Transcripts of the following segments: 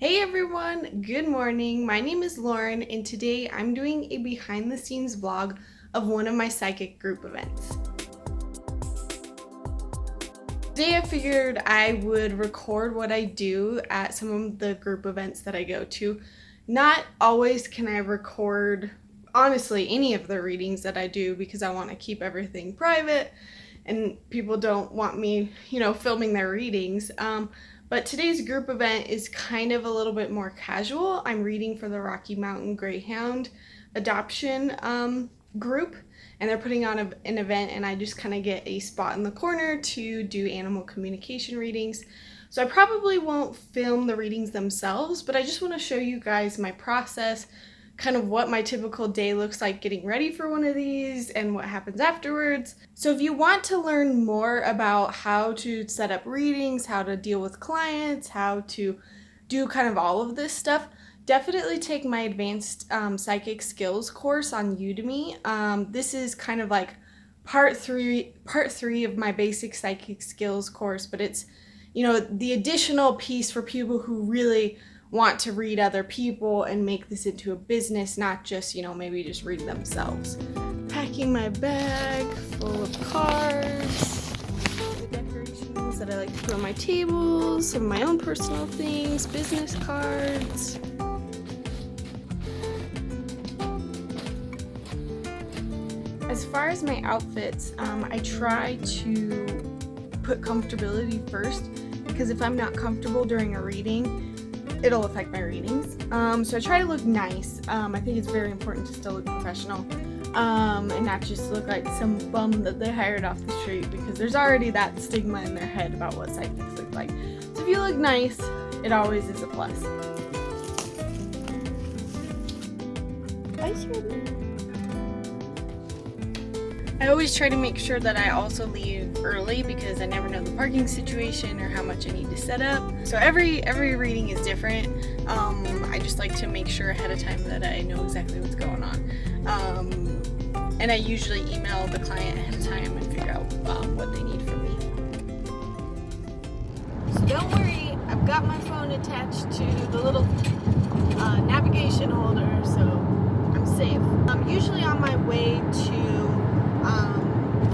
Hey everyone, good morning. My name is Lauren and today I'm doing a behind the scenes vlog of one of my psychic group events. Today I figured I would record what I do at some of the group events that I go to. Not always can I record, honestly, any of the readings that I do because I want to keep everything private and people don't want me, filming their readings. But today's group event is kind of a little bit more casual. I'm reading for the Rocky Mountain Greyhound Adoption group, and they're putting on an event, and I just kind of get a spot in the corner to do animal communication readings. So I probably won't film the readings themselves, but I just want to show you guys my process, kind of what my typical day looks like getting ready for one of these and what happens afterwards. So if you want to learn more about how to set up readings, how to deal with clients, how to do kind of all of this stuff, definitely take my advanced psychic skills course on Udemy. This is kind of like part three of my basic psychic skills course, but it's the additional piece for people who really want to read other people and make this into a business, not just, maybe just read themselves. Packing my bag full of cards, the decorations that I like to put on my tables, some of my own personal things, business cards. As far as my outfits, I try to put comfortability first, because if I'm not comfortable during a reading, it'll affect my readings. So I try to look nice. I think it's very important to still look professional and not just look like some bum that they hired off the street, because there's already that stigma in their head about what psychics look like. So if you look nice, it always is a plus. Bye, Shirley. I always try to make sure that I also leave early, because I never know the parking situation or how much I need to set up. So every reading is different. I just like to make sure ahead of time that I know exactly what's going on. And I usually email the client ahead of time and figure out what they need from me. So don't worry, I've got my phone attached to the little navigation holder, so I'm safe. I'm usually on my way to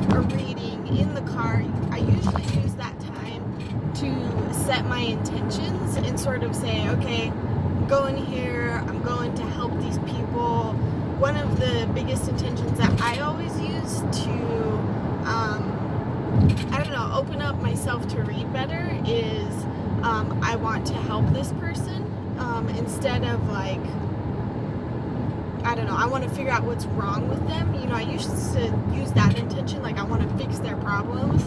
a reading in the car. I usually use that time to set my intentions and sort of say, okay, I'm going here, I'm going to help these people. One of the biggest intentions that I always use to, open up myself to read better is I want to help this person instead of like, I want to figure out what's wrong with them. I used to use that intention, like I want to fix their problems,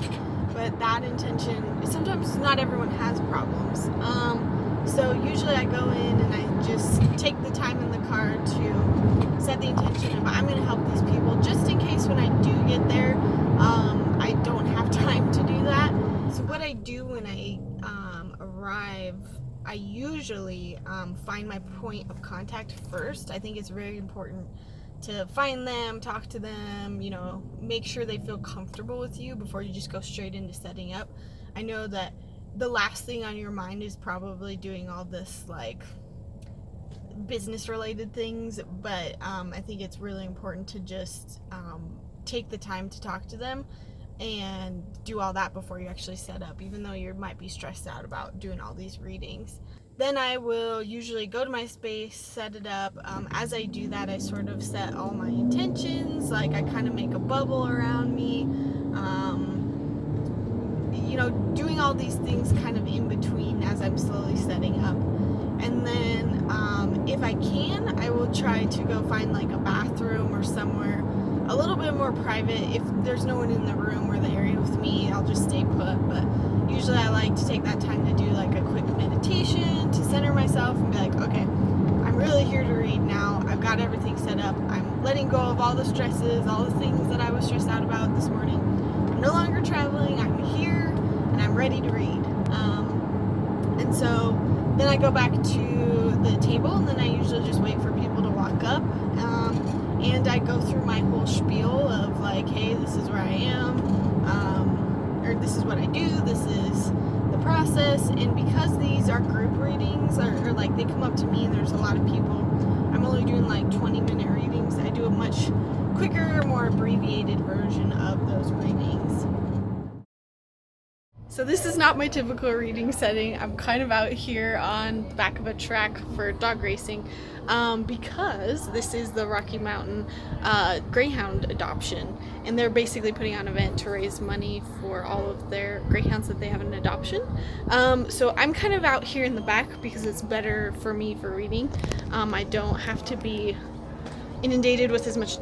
but that intention, sometimes not everyone has problems. So usually I go in and I just take the time in the car to set the intention of I'm going to help these people, just in case when I do get there, I don't have time to do that. So what I do when I arrive, I usually find my point of contact first. I think it's very important to find them, talk to them, make sure they feel comfortable with you before you just go straight into setting up. I know that the last thing on your mind is probably doing all this like business related things, but I think it's really important to just take the time to talk to them and do all that before you actually set up, even though you might be stressed out about doing all these readings. Then I will usually go to my space, set it up. As I do that, I sort of set all my intentions, like I kind of make a bubble around me, doing all these things kind of in between as I'm slowly setting up. And then if I can, I will try to go find like a bathroom or somewhere a little bit more private. If there's no one in the room or the area with me, I'll just stay put. But usually I like to take that time to do like a quick meditation to center myself and be like, okay, I'm really here to read now. I've got everything set up. I'm letting go of all the stresses, all the things that I was stressed out about this morning. I'm no longer traveling. I'm here and I'm ready to read. And so then I go back to the table, and then I usually just wait for people to walk up. And I go through my whole spiel of like, hey, this is where I am, or this is what I do, this is the process. And because these are group readings, or like they come up to me and there's a lot of people, I'm only doing like 20-minute readings. I do a much quicker, more abbreviated version of those readings. So this is not my typical reading setting. I'm kind of out here on the back of a track for dog racing because this is the Rocky Mountain Greyhound Adoption, and they're basically putting on an event to raise money for all of their greyhounds that they have in adoption. So I'm kind of out here in the back because it's better for me for reading. I don't have to be inundated with as much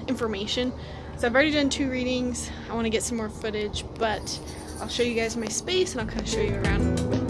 information. So I've already done 2 readings. I want to get some more footage, but I'll show you guys my space and I'll kind of show you around a little bit.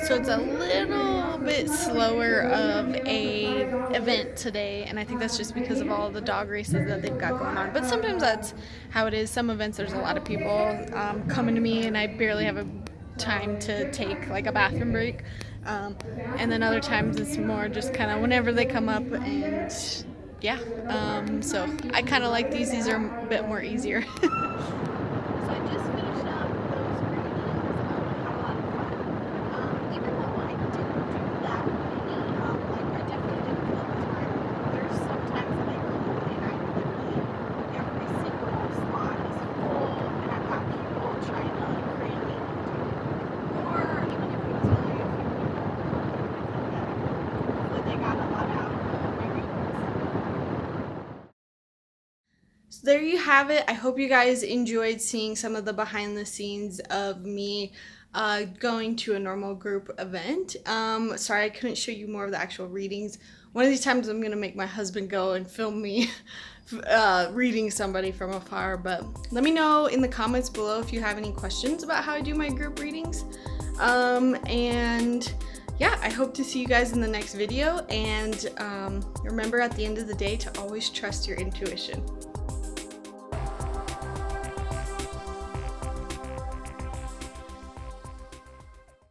So it's a little bit slower of a event today, and I think that's just because of all the dog races that they've got going on. But sometimes that's how it is. Some events there's a lot of people coming to me and I barely have a time to take like a bathroom break. And then other times it's more just kind of whenever they come up, and yeah. So I kind of like these. These are a bit more easier. So there you have it. I hope you guys enjoyed seeing some of the behind the scenes of me going to a normal group event. Sorry I couldn't show you more of the actual readings. One of these times I'm going to make my husband go and film me reading somebody from afar, but let me know in the comments below if you have any questions about how I do my group readings. And yeah, I hope to see you guys in the next video, and remember at the end of the day to always trust your intuition.